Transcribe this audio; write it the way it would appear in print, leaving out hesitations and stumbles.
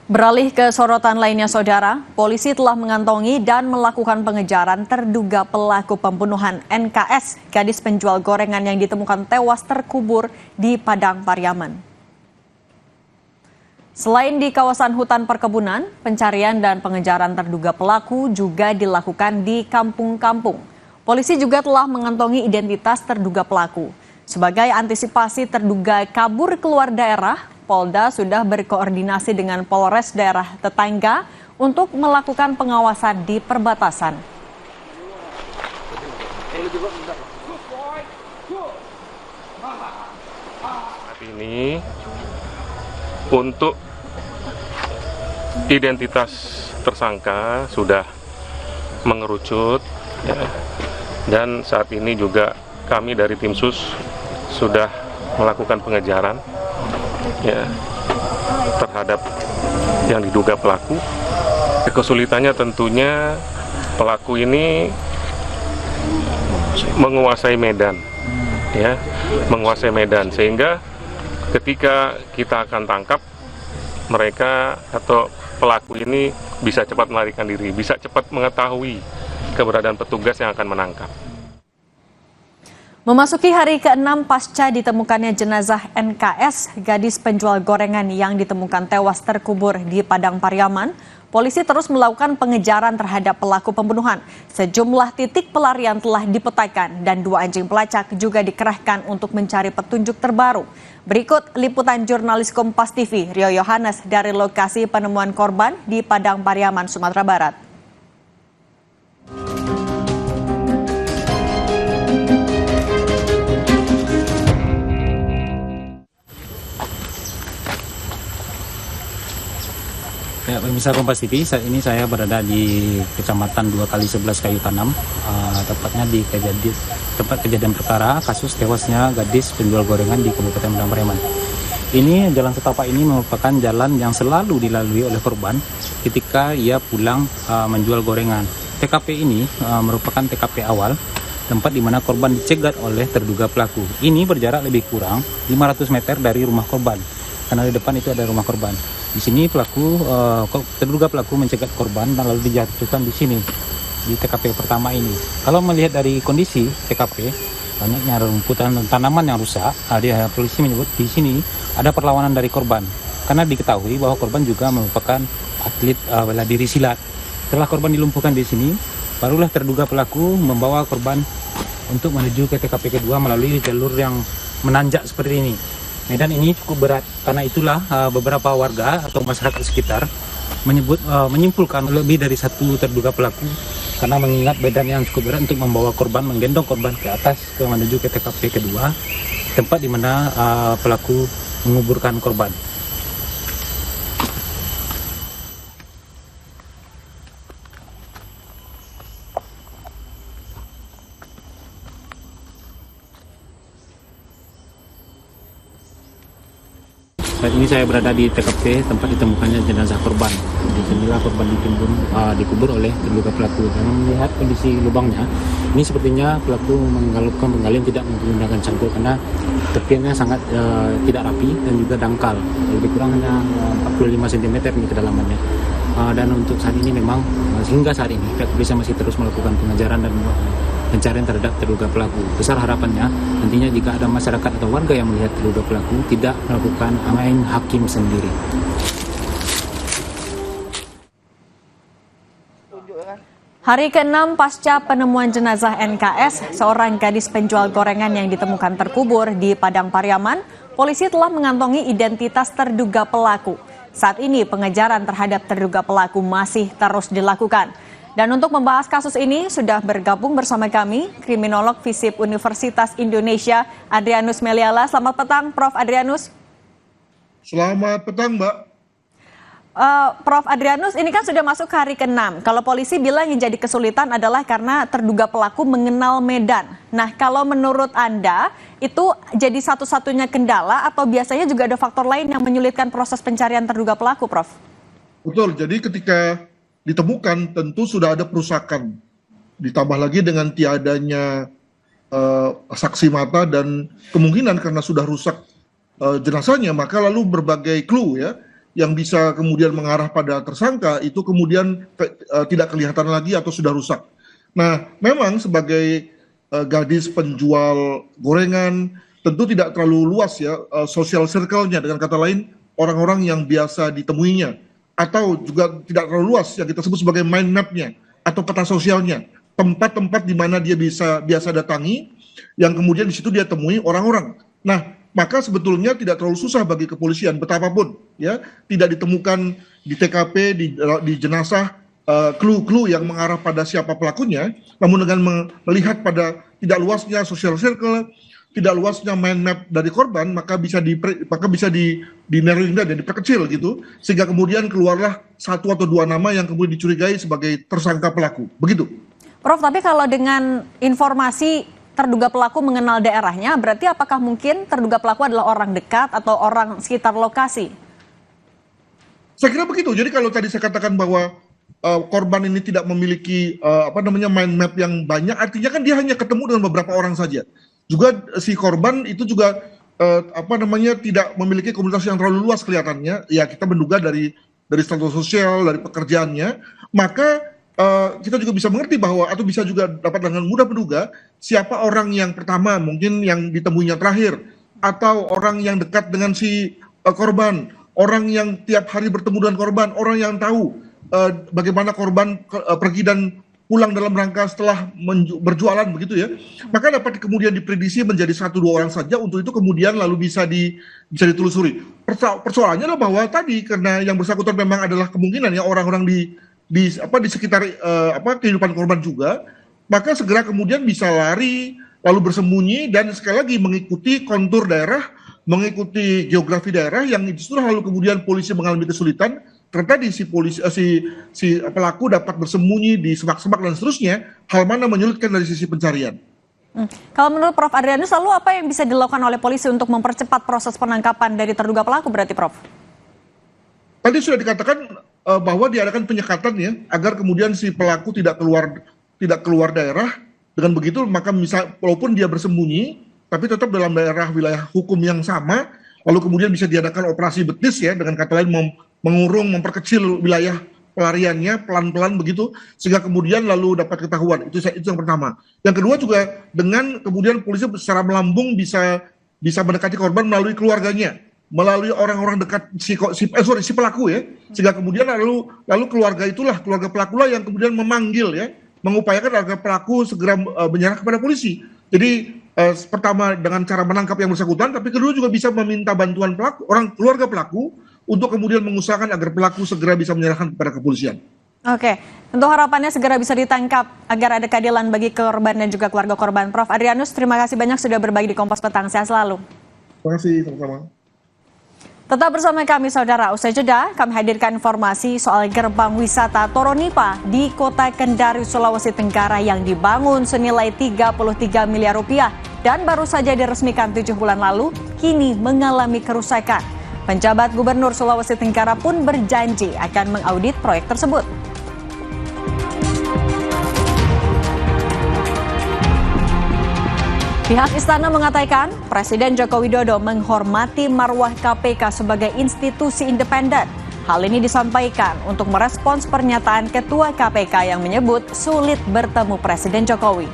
Beralih ke sorotan lainnya, Saudara, polisi telah mengantongi dan melakukan pengejaran terduga pelaku pembunuhan NKS, gadis penjual gorengan yang ditemukan tewas terkubur di Padang Pariaman. Selain di kawasan hutan perkebunan, pencarian dan pengejaran terduga pelaku juga dilakukan di kampung-kampung. Polisi juga telah mengantongi identitas terduga pelaku. Sebagai antisipasi terduga kabur keluar daerah, Polda sudah berkoordinasi dengan Polres daerah tetangga untuk melakukan pengawasan di perbatasan. Saat ini untuk identitas tersangka sudah mengerucut, ya, dan saat ini juga kami dari tim sus sudah melakukan pengejaran, ya, terhadap yang diduga pelaku. Kesulitannya tentunya pelaku ini menguasai medan, ya, menguasai medan, sehingga ketika kita akan tangkap mereka atau pelaku ini bisa cepat melarikan diri, bisa cepat mengetahui keberadaan petugas yang akan menangkap. Memasuki hari ke-6 pasca ditemukannya jenazah NKS, gadis penjual gorengan yang ditemukan tewas terkubur di Padang Pariaman, polisi terus melakukan pengejaran terhadap pelaku pembunuhan. Sejumlah titik pelarian telah dipetakan dan 2 anjing pelacak juga dikerahkan untuk mencari petunjuk terbaru. Berikut liputan jurnalis Kompas TV, Rio Yohanes, dari lokasi penemuan korban di Padang Pariaman, Sumatera Barat. Ya, pemirsa Kompas TV, saat ini saya berada di Kecamatan 2x11 Kayu Tanam, tepatnya di tempat kejadian perkara kasus tewasnya gadis penjual gorengan di Kabupaten Padang Pariaman. Ini jalan setapak ini merupakan jalan yang selalu dilalui oleh korban ketika ia pulang menjual gorengan. TKP ini merupakan TKP awal, tempat di mana korban dicegat oleh terduga pelaku. Ini berjarak lebih kurang 500 meter dari rumah korban, karena di depan itu ada rumah korban. Di sini terduga pelaku mencegat korban dan lalu dijatuhkan di sini, di TKP pertama ini. Kalau melihat dari kondisi TKP, banyaknya rumputan dan tanaman yang rusak. Polisi menyebut di sini ada perlawanan dari korban, karena diketahui bahwa korban juga merupakan atlet bela diri silat. Setelah korban dilumpuhkan di sini, barulah terduga pelaku membawa korban untuk menuju ke TKP kedua melalui jalur yang menanjak seperti ini. Medan ini cukup berat, karena itulah beberapa warga atau masyarakat sekitar menyimpulkan lebih dari satu terduga pelaku, karena mengingat medan yang cukup berat untuk membawa korban, menggendong korban ke atas menuju ke TKP kedua, tempat di mana pelaku menguburkan korban. Saat ini saya berada di TKP tempat ditemukannya jenazah korban. Di sinilah korban dikubur oleh terduga pelaku. Dan melihat kondisi lubangnya, ini sepertinya pelaku menggalupkan penggalian tidak menggunakan cangkul, karena tepiannya sangat tidak rapi dan juga dangkal. Lebih kurang hanya 45 cm ini kedalamannya. Dan untuk saat ini memang hingga saat ini pihak kepolisian masih terus melakukan pengejaran dan pencarian terhadap terduga pelaku. Besar harapannya nantinya jika ada masyarakat atau warga yang melihat terduga pelaku tidak melakukan main hakim sendiri. Hari ke-6 pasca penemuan jenazah NKS, seorang gadis penjual gorengan yang ditemukan terkubur di Padang Pariaman, polisi telah mengantongi identitas terduga pelaku. Saat ini pengejaran terhadap terduga pelaku masih terus dilakukan. Dan untuk membahas kasus ini sudah bergabung bersama kami kriminolog FISIP Universitas Indonesia Adrianus Meliala. Selamat petang, Prof. Adrianus. Selamat petang, Mbak. Prof. Adrianus, ini kan sudah masuk hari ke-6. Kalau polisi bilang yang jadi kesulitan adalah karena terduga pelaku mengenal medan. Nah, kalau menurut Anda, itu jadi satu-satunya kendala atau biasanya juga ada faktor lain yang menyulitkan proses pencarian terduga pelaku, Prof? Betul, jadi ketika ditemukan tentu sudah ada perusakan, ditambah lagi dengan tiadanya saksi mata dan kemungkinan karena sudah rusak jenazahnya, maka lalu berbagai clue ya yang bisa kemudian mengarah pada tersangka itu kemudian tidak kelihatan lagi atau sudah rusak. Nah, memang sebagai gadis penjual gorengan tentu tidak terlalu luas ya social circle-nya, dengan kata lain orang-orang yang biasa ditemuinya, atau juga tidak terlalu luas yang kita sebut sebagai mind map-nya atau peta sosialnya, tempat-tempat di mana dia biasa datangi yang kemudian di situ dia temui orang-orang. Nah, maka sebetulnya tidak terlalu susah bagi kepolisian betapapun ya tidak ditemukan di TKP di jenazah clue-clue yang mengarah pada siapa pelakunya, namun dengan melihat pada tidak luasnya social circle, tidak luasnya mind map dari korban, maka bisa di narrowing down, diperkecil gitu, sehingga kemudian keluarlah satu atau dua nama yang kemudian dicurigai sebagai tersangka pelaku. Begitu. Prof, tapi kalau dengan informasi terduga pelaku mengenal daerahnya, berarti apakah mungkin terduga pelaku adalah orang dekat atau orang sekitar lokasi? Saya kira begitu. Jadi kalau tadi saya katakan bahwa korban ini tidak memiliki mind map yang banyak, artinya kan dia hanya ketemu dengan beberapa orang saja. Juga si korban itu juga tidak memiliki komunitas yang terlalu luas kelihatannya. Ya kita menduga dari status sosial, dari pekerjaannya, maka kita juga bisa mengerti bahwa atau bisa juga dapat dengan mudah menduga siapa orang yang pertama mungkin yang ditemuinya terakhir, atau orang yang dekat dengan si korban, orang yang tiap hari bertemu dengan korban, orang yang tahu bagaimana korban pergi dan pulang dalam rangka setelah berjualan begitu ya, maka dapat kemudian diprediksi menjadi 1-2 orang saja. Untuk itu kemudian lalu bisa ditelusuri. Persoalannya adalah bahwa tadi karena yang bersangkutan memang adalah kemungkinan ya orang-orang di sekitar kehidupan korban juga, maka segera kemudian bisa lari lalu bersembunyi dan sekali lagi mengikuti kontur daerah, mengikuti geografi daerah yang justru lalu kemudian polisi mengalami kesulitan karena tadi si pelaku dapat bersembunyi di semak-semak dan seterusnya, hal mana menyulitkan dari sisi pencarian. Kalau menurut Prof. Adrianus, lalu apa yang bisa dilakukan oleh polisi untuk mempercepat proses penangkapan dari terduga pelaku berarti, Prof? Tadi sudah dikatakan bahwa diadakan penyekatan ya, agar kemudian si pelaku tidak keluar daerah. Dengan begitu maka walaupun dia bersembunyi, tapi tetap dalam daerah wilayah hukum yang sama, lalu kemudian bisa diadakan operasi betis ya, dengan kata lain mengurung, memperkecil wilayah pelariannya pelan-pelan begitu, sehingga kemudian lalu dapat ketahuan. Itu yang pertama. Yang kedua juga dengan kemudian polisi secara melambung bisa mendekati korban melalui keluarganya, melalui orang-orang dekat si pelaku ya, sehingga kemudian lalu keluarga pelakulah yang kemudian memanggil ya, mengupayakan agar pelaku segera menyerah kepada polisi. Jadi pertama dengan cara menangkap yang bersangkutan, tapi kedua juga bisa meminta bantuan keluarga pelaku untuk kemudian mengusahakan agar pelaku segera bisa menyerahkan kepada kepolisian. Oke, tentu harapannya segera bisa ditangkap agar ada keadilan bagi korban dan juga keluarga korban. Prof. Adrianus, terima kasih banyak sudah berbagi di Kompas Petang. Sehat selalu. Terima kasih, sama-sama. Tetap bersama kami saudara, usai jeda kami hadirkan informasi soal gerbang wisata Toronipa di Kota Kendari, Sulawesi Tenggara yang dibangun senilai 33 miliar rupiah dan baru saja diresmikan 7 bulan lalu, kini mengalami kerusakan. Penjabat Gubernur Sulawesi Tenggara pun berjanji akan mengaudit proyek tersebut. Pihak istana mengatakan Presiden Joko Widodo menghormati marwah KPK sebagai institusi independen. Hal ini disampaikan untuk merespons pernyataan Ketua KPK yang menyebut sulit bertemu Presiden Jokowi.